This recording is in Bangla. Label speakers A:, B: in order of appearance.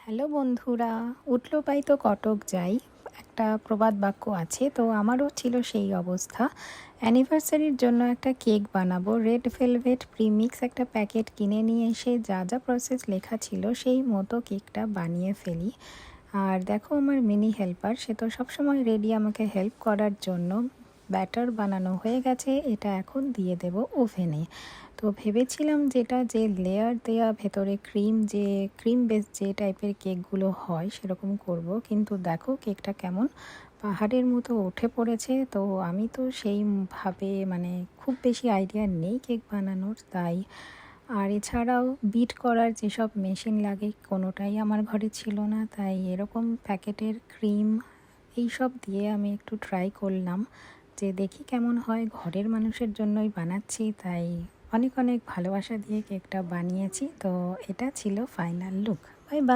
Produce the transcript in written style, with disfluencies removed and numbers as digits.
A: হ্যালো বন্ধুরা, উঠলো পাই তো কটক যাই, একটা প্রবাদ বাক্য আছে। তো আমারও ছিল সেই অবস্থা। অ্যানিভার্সারির জন্য একটা কেক বানাবো, রেড ভেলভেট প্রিমিক্স একটা প্যাকেট কিনে নিয়ে এসে যা যা প্রসেস লেখা ছিল সেই মতো কেকটা বানিয়ে ফেলি। আর দেখো আমার মিনি হেল্পার, সে তো সবসময় রেডি আমাকে হেল্প করার জন্য। ব্যাটার বানানো হয়ে গেছে, এটা এখন দিয়ে দেব ওভেনে। তো ভেবেছিলাম যেটা যে লেয়ার দেয়া ভেতরে ক্রিম বেস যে টাইপের কেকগুলো হয় সেরকম করব, কিন্তু দেখো কেকটা কেমন পাহাড়ের মতো উঠে পড়েছে। তো আমি তো সেইভাবে মানে খুব বেশি আইডিয়া নেই কেক বানানোর, তাই আর এছাড়াও বিট করার যেসব মেশিন লাগে কোনোটাই আমার ঘরে ছিল না, তাই এরকম প্যাকেটের ক্রিম এইসব দিয়ে আমি একটু ট্রাই করলাম যে দেখি কেমন হয়। ঘরের মানুষের জন্যই বানাচ্ছি, তাই অনেক অনেক ভালোবাসা দিয়ে কেকটা বানিয়েছি। তো এটা ছিল ফাইনাল লুক। Bye bye.